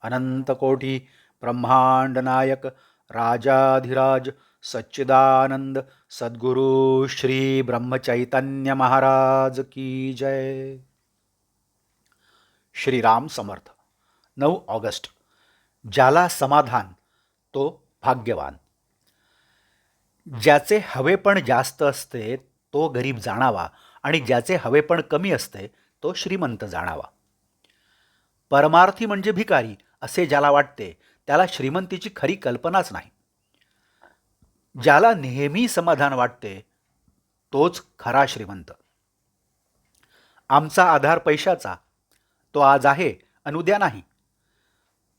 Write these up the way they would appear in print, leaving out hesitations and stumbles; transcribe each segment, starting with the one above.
अनंतकोटी ब्रह्मांड नायक राजाधिराज सच्चिदानंद सद्गुरु श्री ब्रह्मचैतन्य महाराज की जय. श्रीराम समर्थ. 9 ऑगस्ट. ज्याला समाधान तो भाग्यवान. ज्याचे हवेपण जास्त असते तो गरीब जाणावा आणि ज्याचे हवेपण कमी असते तो श्रीमंत जाणावा. परमार्थी म्हणजे भिकारी असे ज्याला वाटते त्याला श्रीमंतीची खरी कल्पनाच नाही. ज्याला नेहमी समाधान वाटते तोच खरा श्रीमंत. आमचा आधार पैशाचा तो आज आहे आणि उद्या नाही.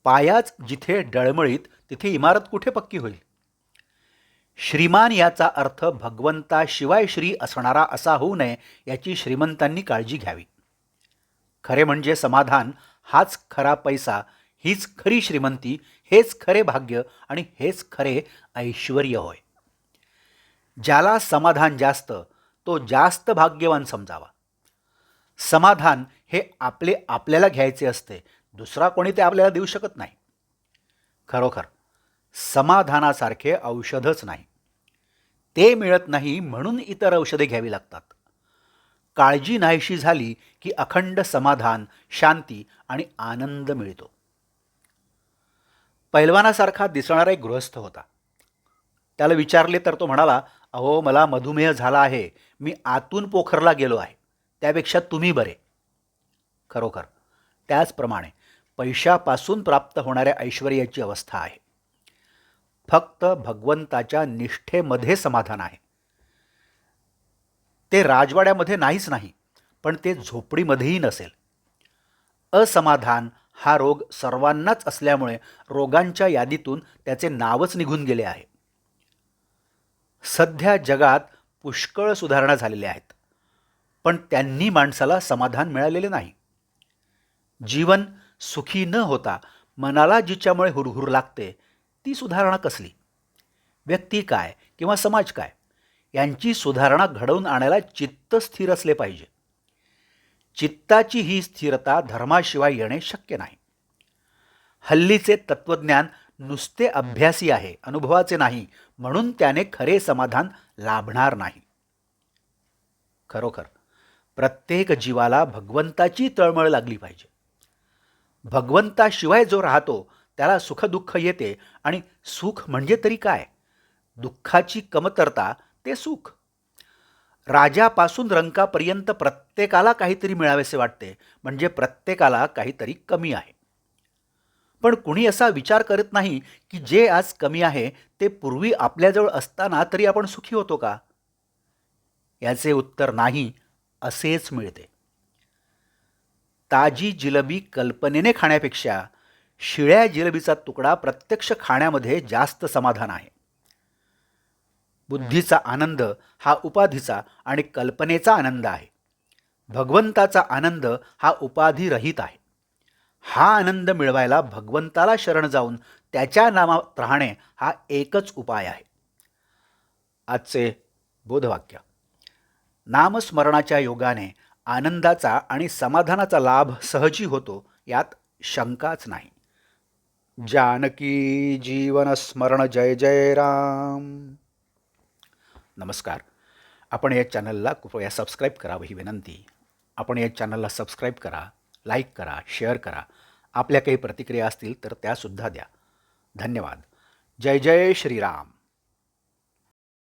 पायाच जिथे डळमळीत तिथे इमारत कुठे पक्की होईल. श्रीमान याचा अर्थ भगवंताशिवाय श्री असणारा असा होऊ नये याची श्रीमंतांनी काळजी घ्यावी. खरे म्हणजे समाधान हाच खरा पैसा, हीच खरी श्रीमंती, हेच खरे भाग्य आणि हेच खरे ऐश्वर्य होय. ज्याला समाधान जास्त तो जास्त भाग्यवान समजावा. समाधान हे आपले आपल्याला घ्यायचे असते, दुसरा कोणी ते आपल्याला देऊ शकत नाही. खरोखर समाधानासारखे औषधच नाही. ते मिळत नाही म्हणून इतर औषधे घ्यावी लागतात. काळजी नाहीशी झाली की अखंड समाधान, शांती आणि आनंद मिळतो. पैलवानासारखा दिसणारा एक गृहस्थ होता. त्याला विचारले तर तो म्हणाला, अहो मला मधुमेह झाला आहे, मी आतून पोखरला गेलो आहे, त्यापेक्षा तुम्ही बरे. खरोखर त्याचप्रमाणे पैशापासून प्राप्त होणाऱ्या ऐश्वर्याची अवस्था आहे. फक्त भगवंताच्या निष्ठेमध्ये समाधान आहे. ते राजवाड्यामध्ये नाहीच नाही, पण ते झोपडीमध्येही नसेल. असमाधान हा रोग सर्वांनाच असल्यामुळे रोगांच्या यादीतून त्याचे नावच निघून गेले आहे. सध्या जगात पुष्कळ सुधारणा झालेल्या आहेत, पण त्यांनी माणसाला समाधान मिळालेले नाही. जीवन सुखी न होता मनाला जिच्यामुळे हुरहुर लागते ती सुधारणा कसली. व्यक्ती काय किंवा समाज काय यांची सुधारणा घडवून आणायला चित्त स्थिर असले पाहिजे. चित्ताची ही स्थिरता धर्माशिवाय येणे शक्य नाही. हल्लीचे तत्त्वज्ञान नुसते अभ्यासी आहे, अनुभवाचे नाही, म्हणून त्याने खरे समाधान लाभणार नाही. खरोखर प्रत्येक जीवाला भगवंताची तळमळ लागली पाहिजे. भगवंताशिवाय जो राहतो त्याला सुखदुःख येते, आणि सुख म्हणजे तरी काय? दुःखाची कमतरता ते सुख. राजापासून रंकापर्यंत प्रत्येकाला काहीतरी मिळावेसे वाटते, म्हणजे प्रत्येकाला काहीतरी कमी आहे. पण कुणी असा विचार करत नाही की जे आज कमी आहे ते पूर्वी आपल्याजवळ असताना तरी आपण सुखी होतो का? याचे उत्तर नाही असेच मिळते. ताजी जिलबी कल्पनेने खाण्यापेक्षा शिळ्या जिलबीचा तुकडा प्रत्यक्ष खाण्यामध्ये जास्त समाधान आहे. बुद्धीचा आनंद हा उपाधीचा आणि कल्पनेचा आनंद आहे. भगवंताचा आनंद हा उपाधिरहित आहे. हा आनंद मिळवायला भगवंताला शरण जाऊन त्याच्या नामात राहणे हा एकच उपाय आहे. आजचे बोधवाक्य. नामस्मरणाच्या योगाने आनंदाचा आणि समाधानाचा लाभ सहजी होतो, यात शंकाच नाही. जानकी जीवन स्मरण. जय जय राम. नमस्कार. आपण या चॅनलला कृपया सबस्क्राईब करावं ही विनंती. आपण या चॅनलला सबस्क्राईब करा, लाईक करा, शेअर करा. आपल्या काही प्रतिक्रिया असतील तर त्यासुद्धा द्या. धन्यवाद. जय जय श्रीराम.